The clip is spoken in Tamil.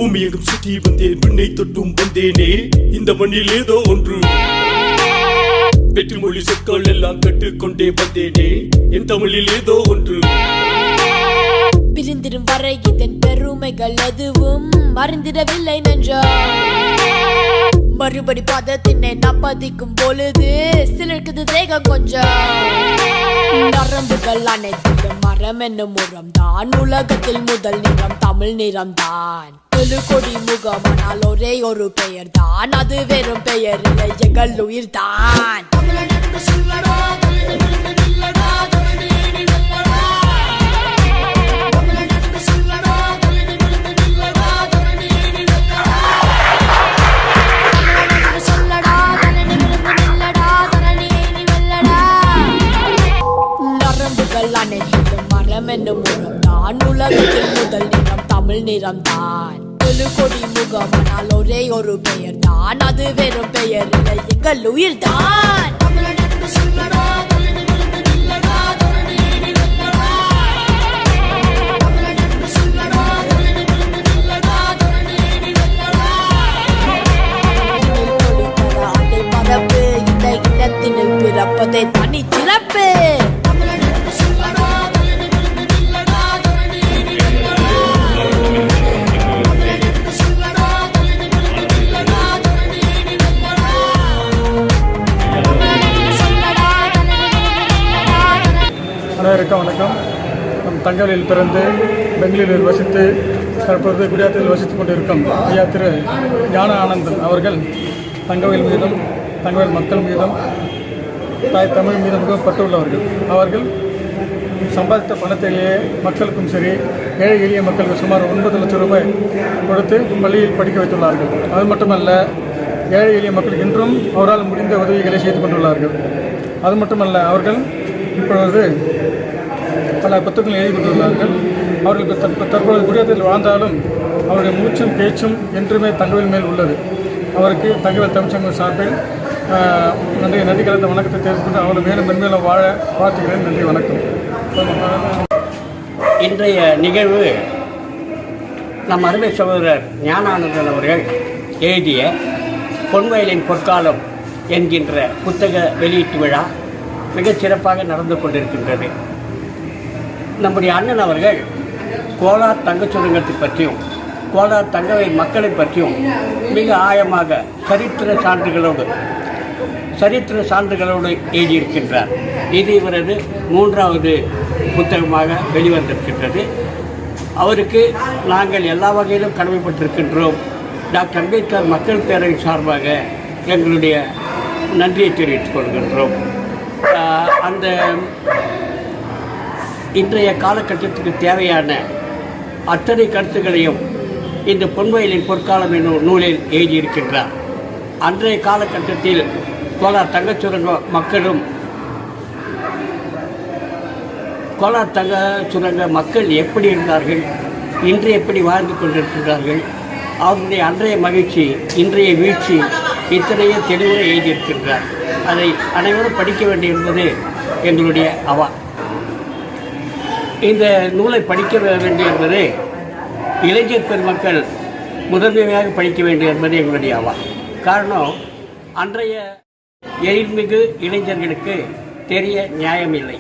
பூமி எங்கும் சுற்றி வந்தேன், விண்ணை தொட்டும் வந்தேனே. இந்த மண்ணில் ஏதோ ஒன்று வெற்றி மொழி சொற்கள் எல்லாம் கற்றுக்கொண்டே வந்தேனே. என் தமிழில் ஏதோ ஒன்று பிரிந்திடும் வரை இதன் பெருமைகள் எதுவும் மறந்திடவில்லை நன்றா. மறுபடி பாதத்தினை நப்பதிக்கும் பொழுது சிலருக்கு தேகம் கொஞ்சம். நரம்புகள் அனைத்திலும் மரம் என்னும் முறம் தான். உலகத்தில் முதல் நிறம் தமிழ் நிறம் தான். கொடி முகமானால் ஒரே ஒரு பெயர் தான், அது வெறும் பெயர் இல்லை, எங்கள் உயிர் தான். மரம் என்னும் முறம் தான். உலகத்தில் முதல் நிறம் தமிழ் நிறம் தான். கொடி முகமானால் ஒரே ஒரு பெயர் தான், அது வெறும் பெயர் இல்லை, எங்கள் உயிர் தான். அதை பரப்பு, இந்த இடத்தினில் பிறப்பதை தனி சிறப்பு. அனைவருக்கும் வணக்கம். நம் தங்கவேலில் பிறந்து பெங்களூரில் வசித்து தற்பொழுது குடியாத்தில் வசித்துக் கொண்டிருக்கும் ஐயா திரு ஞான ஆனந்தன் அவர்கள் தங்கவேல் மீதும் தங்கவேல் மக்கள் மீதும் தாய் தமிழ் மீதும் மிகவும் பற்றுள்ளவர்கள். அவர்கள் சம்பாதித்த பணத்திலேயே மக்களுக்கும் சரி ஏழை எளிய மக்களுக்கு சுமார் 9 லட்சம் ரூபாய் கொடுத்து பள்ளியில் படிக்க வைத்துள்ளார்கள். அது மட்டுமல்ல, ஏழை எளிய மக்கள் இன்றும் அவரால் முடிந்த உதவிகளை செய்து கொண்டுள்ளார்கள். அது மட்டுமல்ல, அவர்கள் இப்பொழுது பல புத்தகங்கள் எழுதி கொண்டுள்ளார்கள். அவர்கள் தற்பொழுது குடியாத்தில் வாழ்ந்தாலும் அவருடைய மூச்சும் பேச்சும் என்றுமே தங்கவேல் மேல் உள்ளது. அவருக்கு தங்கவேல் தமிழ்ச்சங்கம் சார்பில் நன்றி கலந்த வணக்கத்தை தெரிவித்துக்கொண்டு அவரை மேலும் மென்மேலும் வாழ வாழ்த்துகிறேன். நன்றி, வணக்கம். இன்றைய நிகழ்வு நம் அருமை சகோதரர் ஞானானந்தன் அவர்கள் எழுதிய பொன்வயலின் பொற்காலம் என்கின்ற புத்தக வெளியீட்டு விழா மிகச் சிறப்பாக நடந்து கொண்டிருக்கின்றது. நம்முடைய அண்ணன் அவர்கள் கோலார் தங்கச் சுரங்கத்தை பற்றியும் கோலார் தங்கவேல் மக்களை பற்றியும் மிக ஆழமாக சரித்திர சான்றுகளோடு எழுதியிருக்கின்றார். இது இவரது 3வது புத்தகமாக வெளிவந்திருக்கின்றது. அவருக்கு நாங்கள் எல்லா வகையிலும் கடமைப்பட்டிருக்கின்றோம். டாக்டர் அம்பேத்கர் மக்கள் பேரவை சார்பாக எங்களுடைய நன்றியை தெரிவித்துக் கொள்கின்றோம். அந்த இன்றைய காலகட்டத்துக்கு தேவையான அத்தனை கருத்துக்களையும் இந்த பொன்வயலின் பொற்காலம் என்னும் நூலில் எழுதியிருக்கின்றார். அன்றைய காலகட்டத்தில் கோலார் தங்கச் சுரங்க மக்களும் கோலார் தங்க சுரங்க மக்கள் எப்படி இருந்தார்கள், இன்று எப்படி வாழ்ந்து கொண்டிருக்கிறார்கள், அவருடைய அன்றைய மகிழ்ச்சி, இன்றைய வீழ்ச்சி, இத்தனையே தெளிவாக எழுதியிருக்கின்றார். அதை அனைவரும் படிக்க வேண்டும் என்பது எங்களுடைய அவா. இந்த நூலை படிக்க வேண்டும் என்பது இளைஞர் பெருமக்கள் முதன்மையாக படிக்க வேண்டும் என்பது எங்களுடைய அவா. காரணம், அன்றைய எழில்மிகு இளைஞர்களுக்கு தெரிய நியாயமில்லை.